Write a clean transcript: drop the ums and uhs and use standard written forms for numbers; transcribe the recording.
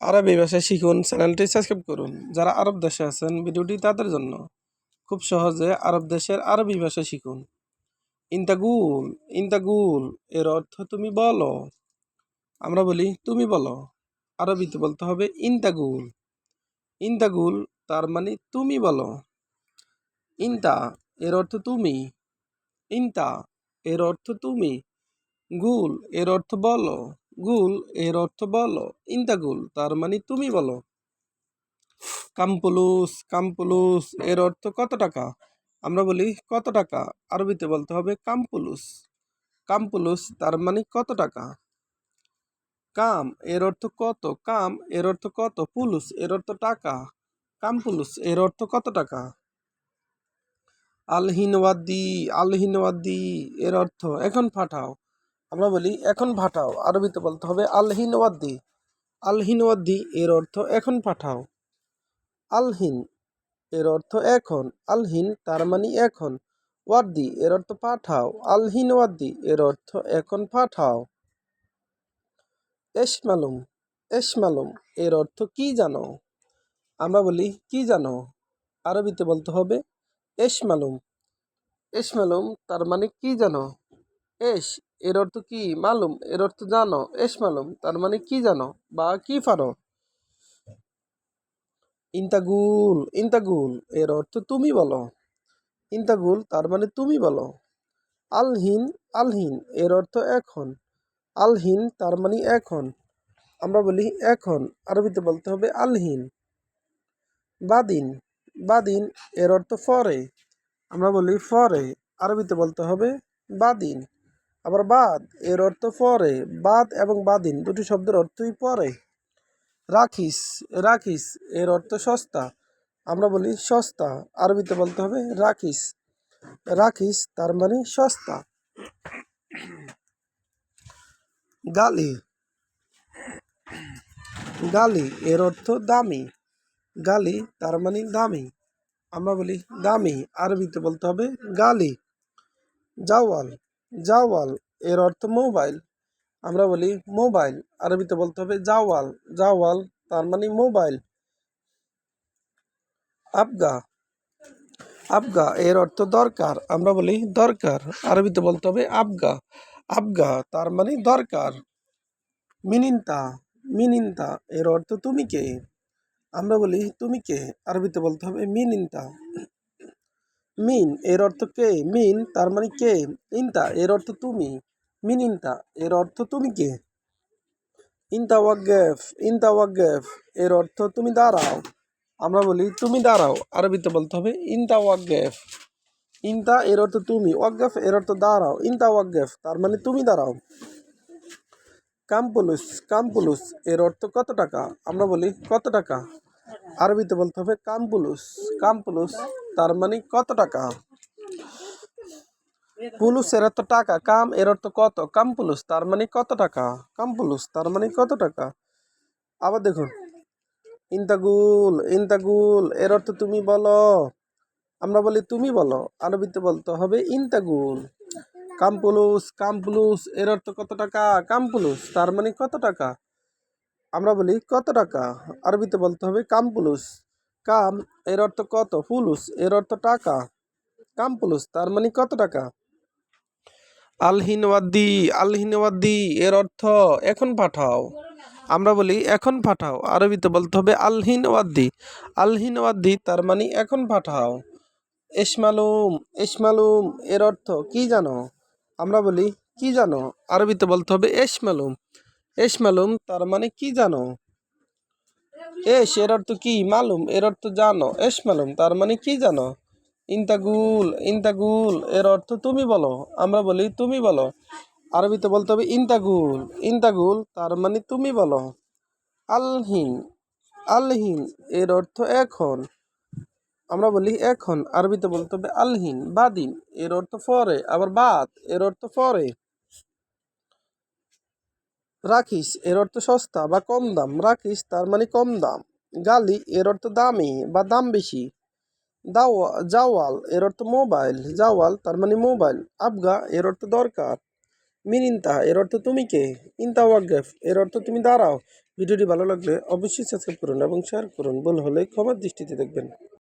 আরবি ভাষা শিখুন, চ্যানেলটি সাবস্ক্রাইব করুন। যারা আরব দেশে আছেন ভিডিওটি তাদের জন্য। খুব সহজে আরব দেশের আরবি ভাষা শিখুন। ইন্তাগুল, ইন্তাগুল এর অর্থ তুমি বলো। আমরা বলি তুমি বলো, আরবিতে বলতে হবে ইন্তাগুল। ইন্তাগুল তার মানে তুমি বলো। ইন্তা এর অর্থ তুমি। ইন্তা এর অর্থ তুমি। গুল এর অর্থ বলো। গুল এর অর্থ বলো। ইন্তাগুল তার মানে তুমি বলো। কামপুলুস, কামপুলুস এর অর্থ কত টাকা। আমরা বলি কত টাকা, আরবিতে বলতে হবে কামপুলুস। কামপুলুস তার মানে কত টাকা। কাম এর অর্থ কত, কাম এর অর্থ কত, পুলুস এর অর্থ টাকা। কামপুলুস এর অর্থ কত টাকা। আলহিনওয়াদ্দি, আলহিনওয়াদ্দি এর অর্থ এখন পাঠাও। আমরা বলি এখন পাঠাও, আরবিতে বলতে হবে আলহিনওয়াদ্দি। আলহিনওয়াদ্দি এর অর্থ এখন পাঠাও। আলহিন এর অর্থ এখন। আলহিন তার মানে এখন। ওয়াদ্দি এর অর্থ পাঠাও। আলহিন ওয়াদ্দি এর অর্থ এখন পাঠাও। এশমালুম, এশমালুম এর অর্থ কি জানো। আমরা বলি কি জানো, আরবিতে বলতে হবে এশমালুম। এশমালুম তার মানে কি জানো। এশ এর অর্থ কি, মালুম এর অর্থ জানো। এশমালুম তার মানে কি জানো বা কি পারো। ইন্তাগুল, ইন্তাগুল এর অর্থ তুমি বলো। ইন্তাগুল তার মানে তুমি বলো। আলহিন, আলহিন এর অর্থ এখন। আলহিন তার মানে এখন। আমরা বলি এখন, আরবিতে বলতে হবে আলহিন। বাদিন, বাদিন এর অর্থ পরে। আমরা বলি পরে, আরবিতে বলতে হবে বাদিন। আবার বাদ এর অর্থ পরে। বাদ এবং বাদিন দুটি শব্দের অর্থই পরে। রাখিস, রাখিস এর অর্থ সস্তা। আমরা বলি সস্তা, আরবিতে বলতে হবে রাখিস। রাখিস তার মানে সস্তা। গালি, গালি এর অর্থ দামি। গালি তার মানে দামি। আমরা বলি দামি, আরবিতে বলতে হবে গালি। জাওয়াল, জাওয়াল এর অর্থ মোবাইল। আমরা বলি মোবাইল, আরবিতে বলতে হবে জাওয়াল। জাওয়াল তার মানে মোবাইল। আবগা, আবগা এর অর্থ দরকার। আমরা বলি দরকার, আরবিতে বলতে হবে আবগা। আবগা তার মানে দরকার। মিনিন্তা, মিনিন্তা এর অর্থ তুমি কে। আমরা বলি তুমি কে, আরবিতে বলতে হবে মিনিন্তা। মিন এর অর্থ কে, মিন তার মানে কে। ইনতা এর অর্থ তুমি। মিন ইনতা এর অর্থ তুমি কে। ইনতা ওয়াগেফ, ইনতা ওয়াগেফ এর অর্থ তুমি দাঁড়াও। আমরা বলি তুমি দাঁড়াও, আরবিতে বলতে হবে ইনতা ওয়াগেফ। ইনতা এর অর্থ তুমি, ওয়াগেফ এর অর্থ দাঁড়াও। ইনতা ওয়াগেফ তার মানে তুমি দাঁড়াও। কামপুলুস, কামপুলুস এর অর্থ কত টাকা। আমরা বলি কত টাকা, আরবিতে বলতে হবে কামপুলুস। কামপুলুস তার মানে কত টাকা। পুলুস এর অর্থ টাকা, কাম এর অর্থ কত, কামপুলুস তার মানে কত টাকা। কামপুলুস তার মানে কত টাকা। আবার দেখুন, ইন্তাগুল, ইন্তাগুল এর অর্থ তুমি বলো। আমরা বলি তুমি বলো, আরবিতে বলতে হবে ইন্তাগুল। কামপুলুস, কামপুলুস এর অর্থ কত টাকা। কামপুলুস তার মানে কত টাকা। আমরা বলি কত টাকা, আরবিতে বলতে হবে কামপুলুস। কাম এর অর্থ কত, পুলুস এর অর্থ টাকা। কামপুলুস তার মানে কত টাকা। আলহিনওয়াদ্দি, আলহিনওয়াদ্দি এর অর্থ এখন পাঠাও। আমরা বলি এখন পাঠাও, আরবিতে বলতে হবে আলহিনওয়াদ্দি। আলহিনওয়াদ্দি তার মানে এখন পাঠাও। এশমালুম, এশমালুম এর অর্থ কি জানো। আমরা বলি কি জানো, আরবিতে বলতে হবে এশমালুম। এশমালুম তার মানে কি জানো। এশ এর অর্থ কি, মালুম এর অর্থ জানো। এশমালুম তার মানে কি জানো। ইন্তাগুল, ইন্তাগুল এর অর্থ তুমি বলো। আমরা বলি তুমি বলো, আরবিতে বলতে হবে ইন্তাগুল। ইন্তাগুল তার মানে তুমি বলো। আলহিন, আলহিন এর অর্থ এখন। আমরা বলি এখন, আরবিতে বলতে হবে আলহিন। বাদিন এর অর্থ পরে, আবার বাদ এর অর্থ পরে। রাখিস এর অর্থ সস্তা বা কম দাম। রাখিস তার মানে কম দাম। গালি এর অর্থ দামি বা দাম বেশি। জাওয়াল এর অর্থ মোবাইল। জাওয়াল তার মানে মোবাইল। আবগা এর অর্থ দরকার। মিন ইনতাহা এর অর্থ তুমি কে, ইনতা ওয়াকফ এর অর্থ তুমি দাঁড়াও। ভিডিওটি ভালো লাগলে অবশ্যই সাবস্ক্রাইব করুন এবং শেয়ার করুন। ভুল হলে ক্ষমার দৃষ্টিতে দেখবেন।